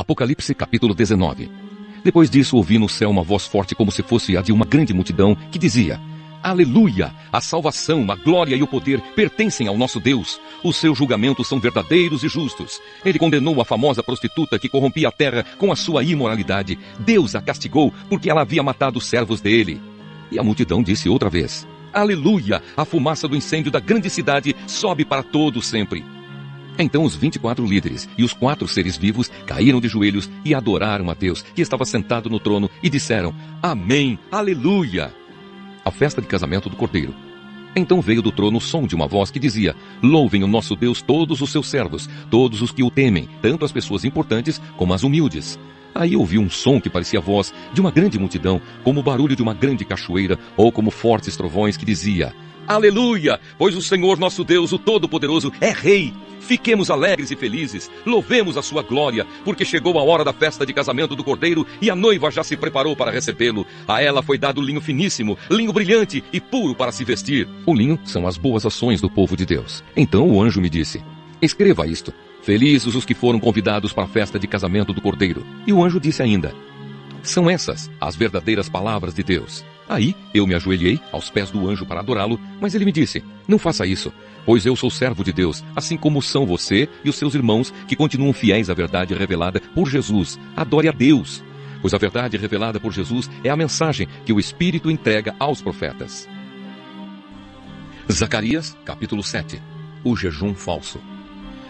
Apocalipse capítulo 19. Depois disso ouvi no céu uma voz forte como se fosse a de uma grande multidão, que dizia: Aleluia! A salvação, a glória e o poder pertencem ao nosso Deus. Os seus julgamentos são verdadeiros e justos. Ele condenou a famosa prostituta que corrompia a terra com a sua imoralidade. Deus a castigou porque ela havia matado os servos dele. E a multidão disse outra vez: Aleluia! A fumaça do incêndio da grande cidade sobe para todo sempre. Então os 24 líderes e os 4 seres vivos caíram de joelhos e adoraram a Deus, que estava sentado no trono, e disseram: Amém, aleluia! A festa de casamento do Cordeiro. Então veio do trono o som de uma voz que dizia: Louvem o nosso Deus todos os seus servos, todos os que o temem, tanto as pessoas importantes como as humildes. Aí ouvi um som que parecia a voz de uma grande multidão, como o barulho de uma grande cachoeira, ou como fortes trovões, que dizia: Aleluia! Pois o Senhor nosso Deus, o Todo-Poderoso, é Rei. Fiquemos alegres e felizes, louvemos a sua glória, porque chegou a hora da festa de casamento do Cordeiro e a noiva já se preparou para recebê-lo. A ela foi dado linho finíssimo, linho brilhante e puro para se vestir. O linho são as boas ações do povo de Deus. Então o anjo me disse: Escreva isto: Felizes os que foram convidados para a festa de casamento do Cordeiro. E o anjo disse ainda: São essas as verdadeiras palavras de Deus. Aí eu me ajoelhei aos pés do anjo para adorá-lo, mas ele me disse: Não faça isso, pois eu sou servo de Deus, assim como são você e os seus irmãos que continuam fiéis à verdade revelada por Jesus. Adore a Deus, pois a verdade revelada por Jesus é a mensagem que o Espírito entrega aos profetas. Zacarias, capítulo 7. O jejum falso.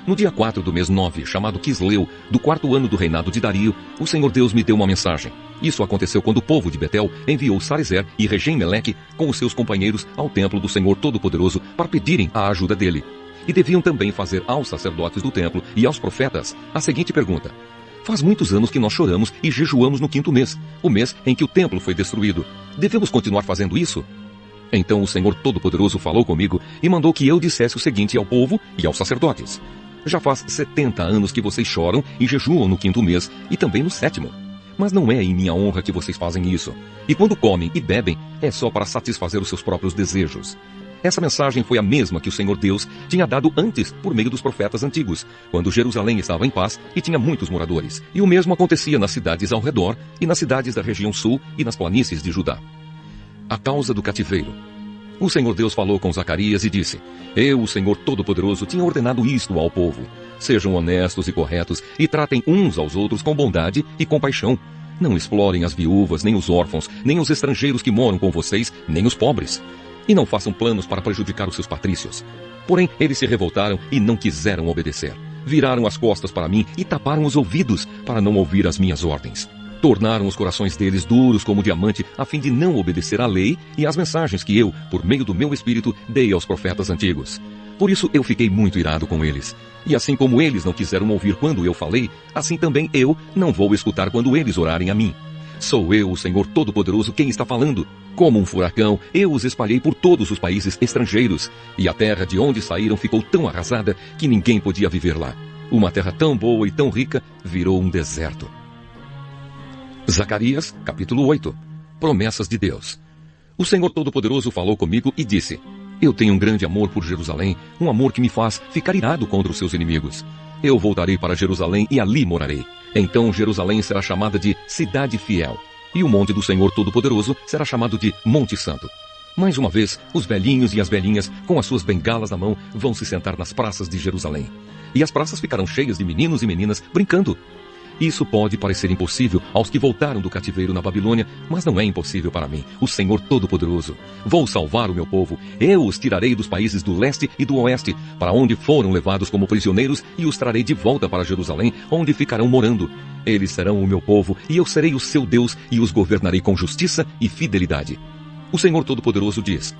No dia 4 do mês 9, chamado Quisleu, do 4º ano do reinado de Dario, o Senhor Deus me deu uma mensagem. Isso aconteceu quando o povo de Betel enviou Sarezer e Regem-Meleque com os seus companheiros ao templo do Senhor Todo-Poderoso para pedirem a ajuda dele. E deviam também fazer aos sacerdotes do templo e aos profetas a seguinte pergunta: Faz muitos anos que nós choramos e jejuamos no 5º mês, o mês em que o templo foi destruído. Devemos continuar fazendo isso? Então o Senhor Todo-Poderoso falou comigo e mandou que eu dissesse o seguinte ao povo e aos sacerdotes: Já faz 70 anos que vocês choram e jejuam no 5º mês e também no 7º. Mas não é em minha honra que vocês fazem isso. E quando comem e bebem, é só para satisfazer os seus próprios desejos. Essa mensagem foi a mesma que o Senhor Deus tinha dado antes por meio dos profetas antigos, quando Jerusalém estava em paz e tinha muitos moradores. E o mesmo acontecia nas cidades ao redor e nas cidades da região sul e nas planícies de Judá. A causa do cativeiro. O Senhor Deus falou com Zacarias e disse: Eu, o Senhor Todo-Poderoso, tinha ordenado isto ao povo: Sejam honestos e corretos e tratem uns aos outros com bondade e compaixão. Não explorem as viúvas, nem os órfãos, nem os estrangeiros que moram com vocês, nem os pobres. E não façam planos para prejudicar os seus patrícios. Porém, eles se revoltaram e não quiseram obedecer. Viraram as costas para mim e taparam os ouvidos para não ouvir as minhas ordens. Tornaram os corações deles duros como diamante, a fim de não obedecer à lei e às mensagens que eu, por meio do meu espírito, dei aos profetas antigos. Por isso eu fiquei muito irado com eles. E assim como eles não quiseram ouvir quando eu falei, assim também eu não vou escutar quando eles orarem a mim. Sou eu, o Senhor Todo-Poderoso, quem está falando. Como um furacão, eu os espalhei por todos os países estrangeiros, e a terra de onde saíram ficou tão arrasada que ninguém podia viver lá. Uma terra tão boa e tão rica virou um deserto. Zacarias, capítulo 8. Promessas de Deus. O Senhor Todo-Poderoso falou comigo e disse: Eu tenho um grande amor por Jerusalém, um amor que me faz ficar irado contra os seus inimigos. Eu voltarei para Jerusalém e ali morarei. Então Jerusalém será chamada de Cidade Fiel, e o monte do Senhor Todo-Poderoso será chamado de Monte Santo. Mais uma vez, os velhinhos e as velhinhas, com as suas bengalas na mão, vão se sentar nas praças de Jerusalém. E as praças ficarão cheias de meninos e meninas brincando. Isso pode parecer impossível aos que voltaram do cativeiro na Babilônia, mas não é impossível para mim, o Senhor Todo-Poderoso. Vou salvar o meu povo. Eu os tirarei dos países do leste e do oeste, para onde foram levados como prisioneiros, e os trarei de volta para Jerusalém, onde ficarão morando. Eles serão o meu povo, e eu serei o seu Deus, e os governarei com justiça e fidelidade. O Senhor Todo-Poderoso diz: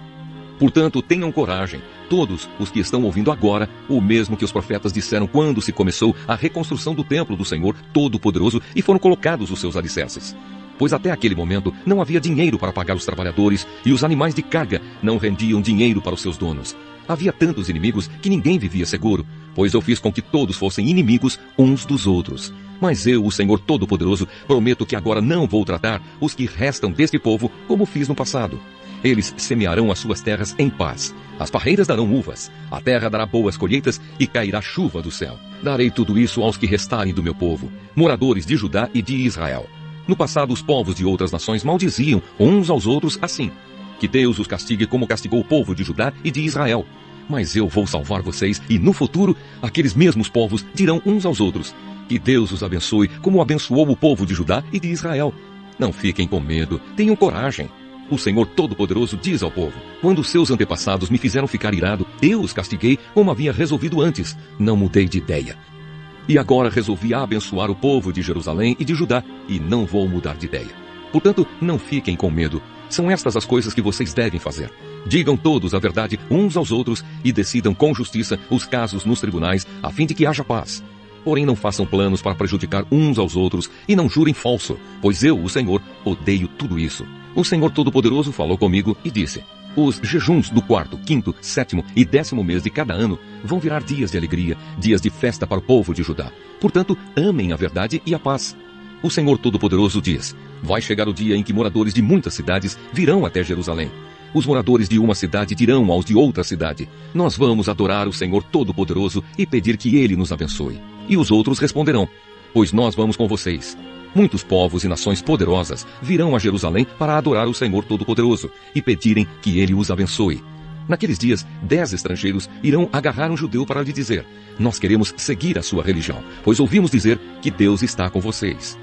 Portanto, tenham coragem, todos os que estão ouvindo agora, o mesmo que os profetas disseram quando se começou a reconstrução do templo do Senhor Todo-Poderoso e foram colocados os seus alicerces. Pois até aquele momento não havia dinheiro para pagar os trabalhadores e os animais de carga não rendiam dinheiro para os seus donos. Havia tantos inimigos que ninguém vivia seguro, pois eu fiz com que todos fossem inimigos uns dos outros. Mas eu, o Senhor Todo-Poderoso, prometo que agora não vou tratar os que restam deste povo como fiz no passado. Eles semearão as suas terras em paz. As parreiras darão uvas, a terra dará boas colheitas e cairá chuva do céu. Darei tudo isso aos que restarem do meu povo, moradores de Judá e de Israel. No passado, os povos de outras nações maldiziam uns aos outros assim: que Deus os castigue como castigou o povo de Judá e de Israel. Mas eu vou salvar vocês, e no futuro, aqueles mesmos povos dirão uns aos outros: que Deus os abençoe como abençoou o povo de Judá e de Israel. Não fiquem com medo, tenham coragem. O Senhor Todo-Poderoso diz ao povo: quando seus antepassados me fizeram ficar irado, eu os castiguei como havia resolvido antes. Não mudei de ideia. E agora resolvi abençoar o povo de Jerusalém e de Judá, e não vou mudar de ideia. Portanto, não fiquem com medo. São estas as coisas que vocês devem fazer. Digam todos a verdade uns aos outros e decidam com justiça os casos nos tribunais, a fim de que haja paz. Porém, não façam planos para prejudicar uns aos outros e não jurem falso, pois eu, o Senhor, odeio tudo isso. O Senhor Todo-Poderoso falou comigo e disse: os jejuns do 4º, 5º, 7º e 10º mês de cada ano vão virar dias de alegria, dias de festa para o povo de Judá. Portanto, amem a verdade e a paz. O Senhor Todo-Poderoso diz: vai chegar o dia em que moradores de muitas cidades virão até Jerusalém. Os moradores de uma cidade dirão aos de outra cidade: nós vamos adorar o Senhor Todo-Poderoso e pedir que Ele nos abençoe. E os outros responderão: pois nós vamos com vocês. Muitos povos e nações poderosas virão a Jerusalém para adorar o Senhor Todo-Poderoso e pedirem que Ele os abençoe. Naqueles dias, 10 estrangeiros irão agarrar um judeu para lhe dizer: nós queremos seguir a sua religião, pois ouvimos dizer que Deus está com vocês.